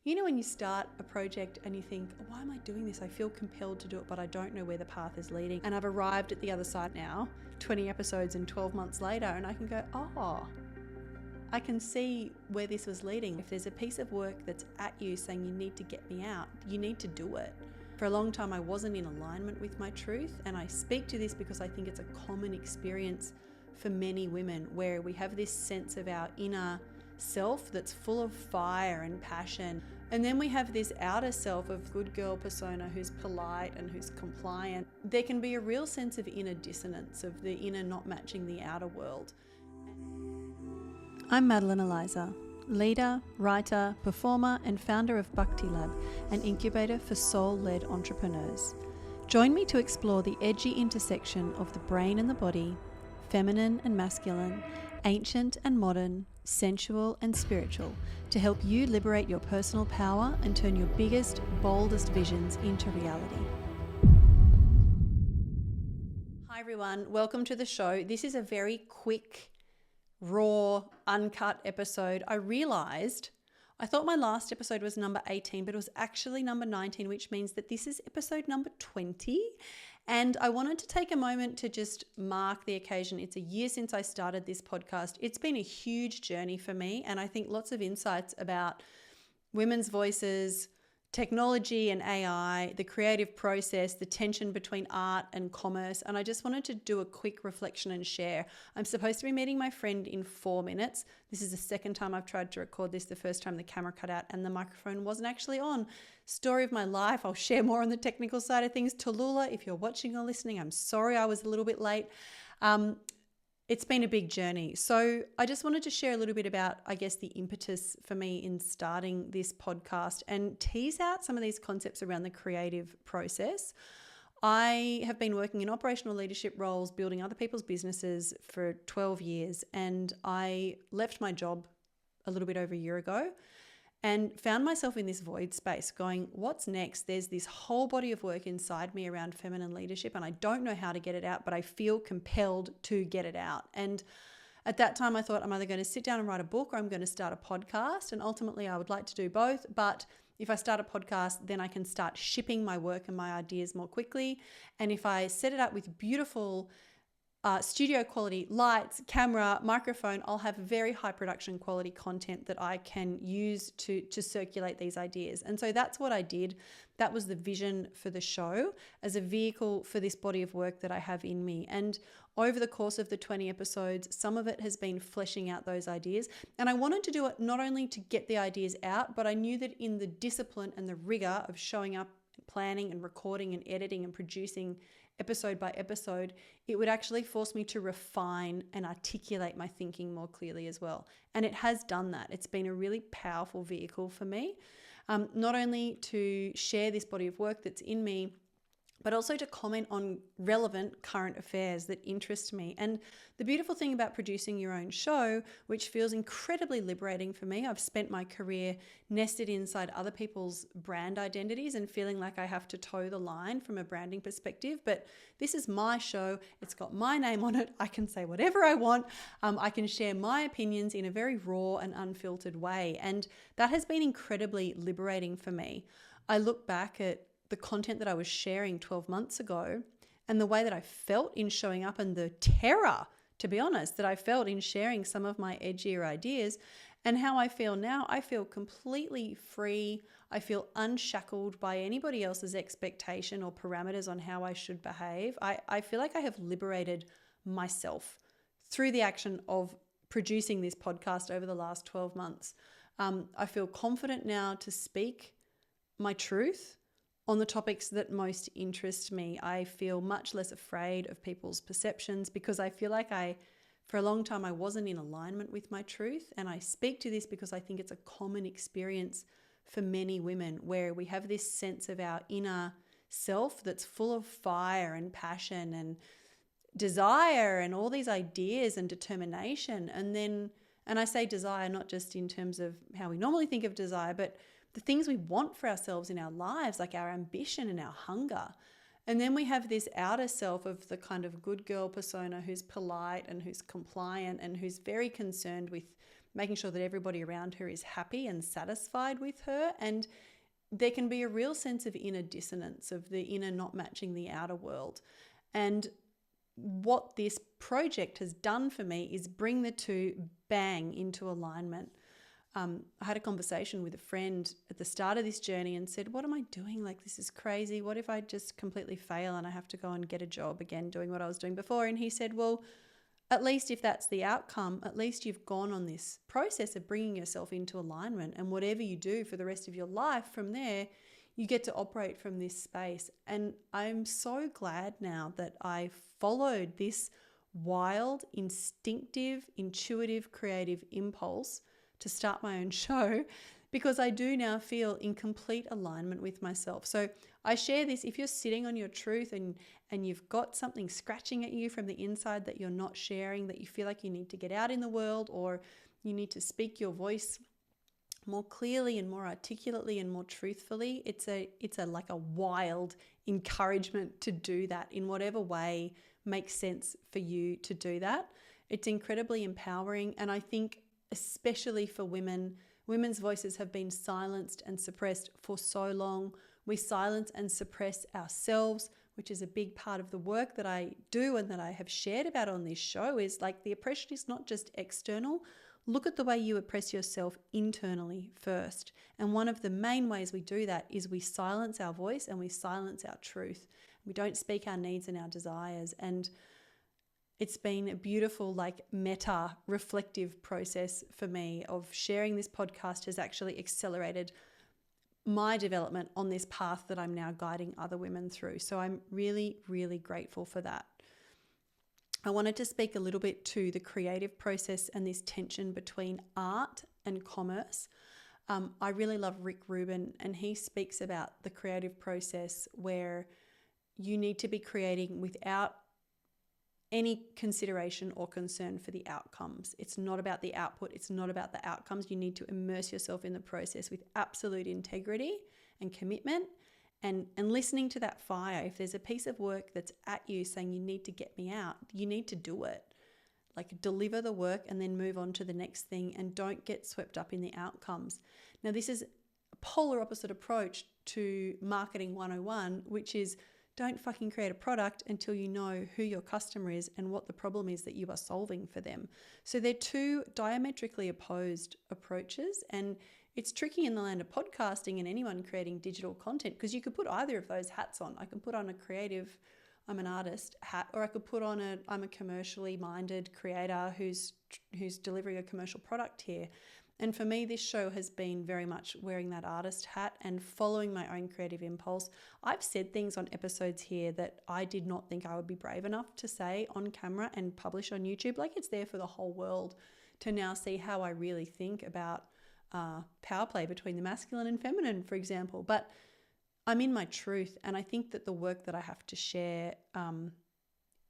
You know when you start a project and you think, oh, why am I doing this? I feel compelled to do it, but I don't know where the path is leading. And I've arrived at the other side now, 20 episodes and 12 months later, and I can go, oh, I can see where this was leading. If there's a piece of work that's at you saying you need to get me out, you need to do it. For a long time, I wasn't in alignment with my truth, and I speak to this because I think it's a common experience for many women where we have this sense of our inner self that's full of fire and passion. And then we have this outer self of good girl persona who's polite and who's compliant. There can be a real sense of inner dissonance, of the inner not matching the outer world. I'm Madeleine Eliza, leader, writer, performer, and founder of Bhakti Lab, an incubator for soul-led entrepreneurs. Join me to explore the edgy intersection of the brain and the body, feminine and masculine, ancient and modern, sensual and spiritual, to help you liberate your personal power and turn your biggest, boldest visions into reality. Hi everyone, welcome to the show. This is a very quick, raw, uncut episode. I thought my last episode was number 18, but it was actually number 19, which means that this is episode number 20. And I wanted to take a moment to just mark the occasion. It's a year since I started this podcast. It's been a huge journey for me, and I think lots of insights about women's voices, technology and AI, the creative process, the tension between art and commerce. And I just wanted to do a quick reflection and share. I'm supposed to be meeting my friend in 4 minutes. This is the second time I've tried to record this. The first time the camera cut out and the microphone wasn't actually on. Story of my life. I'll share more on the technical side of things. Tallulah, if you're watching or listening, I'm sorry I was a little bit late. It's been a big journey. So I just wanted to share a little bit about, I guess, the impetus for me in starting this podcast and tease out some of these concepts around the creative process. I have been working in operational leadership roles, building other people's businesses for 12 years, and I left my job a little bit over a year ago and found myself in this void space going, what's next? There's this whole body of work inside me around feminine leadership, and I don't know how to get it out, but I feel compelled to get it out. And at that time, I thought I'm either going to sit down and write a book or I'm going to start a podcast. And ultimately, I would like to do both. But if I start a podcast, then I can start shipping my work and my ideas more quickly. And if I set it up with beautiful studio quality lights, camera, microphone, I'll have very high production quality content that I can use to circulate these ideas. And so that's what I did. That was the vision for the show as a vehicle for this body of work that I have in me. And over the course of the 20 episodes, some of it has been fleshing out those ideas. And I wanted to do it not only to get the ideas out, but I knew that in the discipline and the rigor of showing up, planning and recording and editing and producing episode by episode, it would actually force me to refine and articulate my thinking more clearly as well. And it has done that. It's been a really powerful vehicle for me, not only to share this body of work that's in me, but also to comment on relevant current affairs that interest me. And the beautiful thing about producing your own show, which feels incredibly liberating for me, I've spent my career nested inside other people's brand identities and feeling like I have to toe the line from a branding perspective. But this is my show. It's got my name on it. I can say whatever I want. I can share my opinions in a very raw and unfiltered way. And that has been incredibly liberating for me. I look back at the content that I was sharing 12 months ago and the way that I felt in showing up and the terror, to be honest, that I felt in sharing some of my edgier ideas, and how I feel now. I feel completely free. I feel unshackled by anybody else's expectation or parameters on how I should behave. I feel like I have liberated myself through the action of producing this podcast over the last 12 months. I feel confident now to speak my truth on the topics that most interest me. I feel much less afraid of people's perceptions because I feel like for a long time, I wasn't in alignment with my truth. And I speak to this because I think it's a common experience for many women where we have this sense of our inner self that's full of fire and passion and desire and all these ideas and determination. And I say desire not just in terms of how we normally think of desire, but the things we want for ourselves in our lives, like our ambition and our hunger. And then we have this outer self of the kind of good girl persona who's polite and who's compliant and who's very concerned with making sure that everybody around her is happy and satisfied with her. And there can be a real sense of inner dissonance, of the inner not matching the outer world. And what this project has done for me is bring the two bang into alignment. I had a conversation with a friend at the start of this journey and said, what am I doing? Like, this is crazy. What if I just completely fail and I have to go and get a job again doing what I was doing before? And he said, well, at least if that's the outcome, at least you've gone on this process of bringing yourself into alignment, and whatever you do for the rest of your life from there, you get to operate from this space. And I'm so glad now that I followed this wild, instinctive, intuitive, creative impulse to start my own show, because I do now feel in complete alignment with myself. So I share this. If you're sitting on your truth and you've got something scratching at you from the inside that you're not sharing, that you feel like you need to get out in the world, or you need to speak your voice more clearly and more articulately and more truthfully, it's like a wild encouragement to do that in whatever way makes sense for you to do that. It's incredibly empowering. And I think especially for women, women's voices have been silenced and suppressed for so long. We silence and suppress ourselves, which is a big part of the work that I do and that I have shared about on this show. Is like, the oppression is not just external. Look at the way you oppress yourself internally first. And one of the main ways we do that is we silence our voice and we silence our truth. We don't speak our needs and our desires. And it's been a beautiful, like, meta reflective process for me of sharing this podcast has actually accelerated my development on this path that I'm now guiding other women through. So I'm really, really grateful for that. I wanted to speak a little bit to the creative process and this tension between art and commerce. I really love Rick Rubin, and he speaks about the creative process where you need to be creating without any consideration or concern for the outcomes. It's not about the output. It's not about the outcomes. You need to immerse yourself in the process with absolute integrity and commitment, and listening to that fire. If there's a piece of work that's at you saying you need to get me out, you need to do it. Like, deliver the work and then move on to the next thing, and don't get swept up in the outcomes. Now, this is a polar opposite approach to marketing 101, which is don't fucking create a product until you know who your customer is and what the problem is that you are solving for them. So they're two diametrically opposed approaches, and it's tricky in the land of podcasting and anyone creating digital content, because you could put either of those hats on. I can put on a creative, I'm an artist hat, or I could put on I'm a commercially minded creator who's delivering a commercial product here. And for me, this show has been very much wearing that artist hat and following my own creative impulse. I've said things on episodes here that I did not think I would be brave enough to say on camera and publish on YouTube. Like, it's there for the whole world to now see how I really think about power play between the masculine and feminine, for example. But I'm in my truth, and I think that the work that I have to share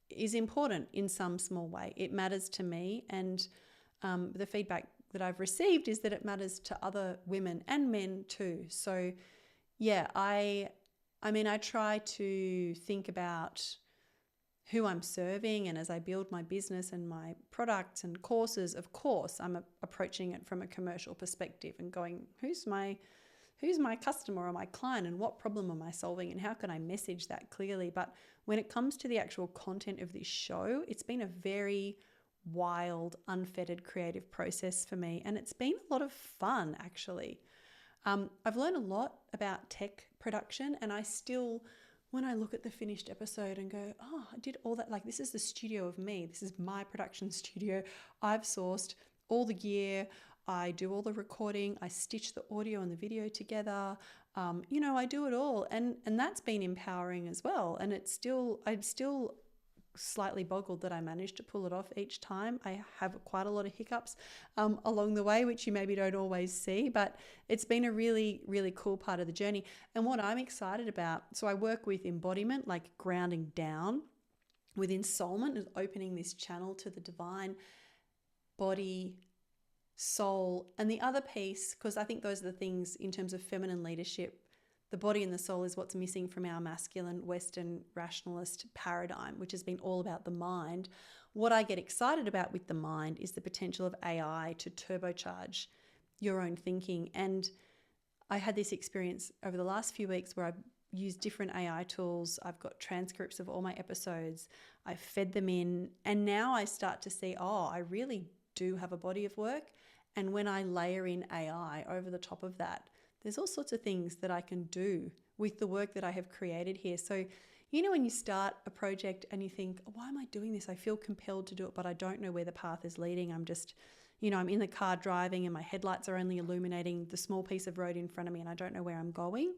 is important in some small way. It matters to me, and the feedback that I've received is that it matters to other women and men too. So yeah, I mean, I try to think about who I'm serving, and as I build my business and my products and courses, of course, I'm approaching it from a commercial perspective and going, who's my customer or my client, and what problem am I solving, and how can I message that clearly? But when it comes to the actual content of this show, it's been a very wild, unfettered creative process for me, and it's been a lot of fun, actually. I've learned a lot about tech production, and I still, when I look at the finished episode and go, oh, I did all that, like, this is the studio of me, this is my production studio, I've sourced all the gear, I do all the recording, I stitch the audio and the video together, I do it all, and that's been empowering as well. And I'm still slightly boggled that I managed to pull it off each time. I have quite a lot of hiccups along the way, which you maybe don't always see, but it's been a really, really cool part of the journey. And what I'm excited about, so I work with embodiment, like grounding down, with ensoulment, is opening this channel to the divine, body, soul, and the other piece, because I think those are the things in terms of feminine leadership. The body and the soul is what's missing from our masculine Western rationalist paradigm, which has been all about the mind. what I get excited about with the mind is the potential of AI to turbocharge your own thinking. And I had this experience over the last few weeks where I've used different AI tools. I've got transcripts of all my episodes. I've fed them in. And now I start to see, I really do have a body of work. And when I layer in AI over the top of that, there's all sorts of things that I can do with the work that I have created here. So, when you start a project and you think, why am I doing this? I feel compelled to do it, but I don't know where the path is leading. I'm just, I'm in the car driving and my headlights are only illuminating the small piece of road in front of me and I don't know where I'm going.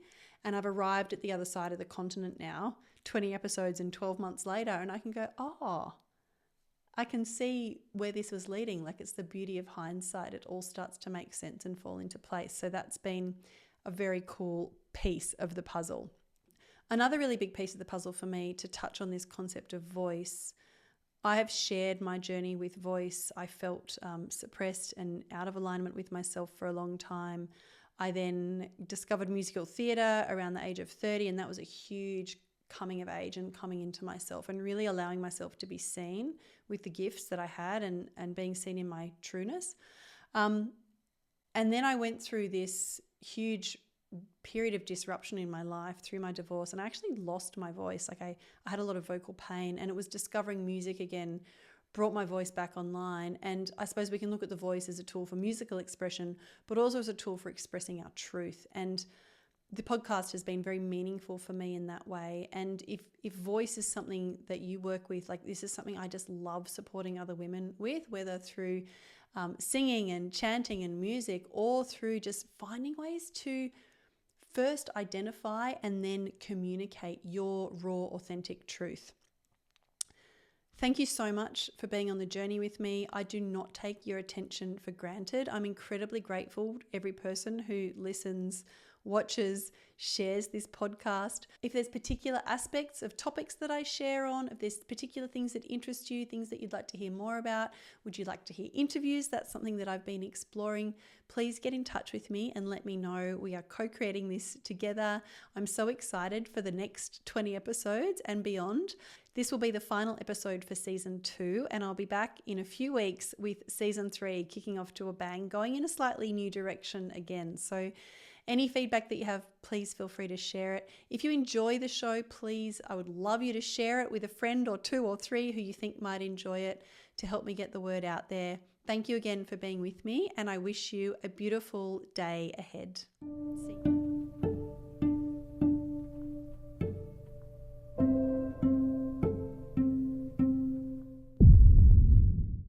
And I've arrived at the other side of the continent now, 20 episodes and 12 months later, and I can go, I can see where this was leading. Like, it's the beauty of hindsight. It all starts to make sense and fall into place. So that's been a very cool piece of the puzzle. Another really big piece of the puzzle for me, to touch on this concept of voice, I have shared my journey with voice. I felt suppressed and out of alignment with myself for a long time. I then discovered musical theatre around the age of 30, and that was a huge coming of age and coming into myself and really allowing myself to be seen with the gifts that I had and being seen in my trueness. And then I went through this huge period of disruption in my life through my divorce, and I actually lost my voice. Like I had a lot of vocal pain, and it was discovering music again brought my voice back online. And I suppose we can look at the voice as a tool for musical expression, but also as a tool for expressing our truth. And the podcast has been very meaningful for me in that way. And if voice is something that you work with, like, this is something I just love supporting other women with, whether through singing and chanting and music, or through just finding ways to first identify and then communicate your raw, authentic truth. Thank you so much for being on the journey with me. I do not take your attention for granted. I'm incredibly grateful to every person who listens, watches, shares this podcast. If there's particular aspects of topics that I share on, if there's particular things that interest you, things that you'd like to hear more about, would you like to hear interviews? That's something that I've been exploring. Please get in touch with me and let me know. We are co-creating this together. I'm so excited for the next 20 episodes and beyond. This will be the final episode for season 2, and I'll be back in a few weeks with season 3 kicking off to a bang, going in a slightly new direction again. So any feedback that you have, please feel free to share it. If you enjoy the show, please, I would love you to share it with a friend or 2 or 3 who you think might enjoy it, to help me get the word out there. Thank you again for being with me, and I wish you a beautiful day ahead. See you.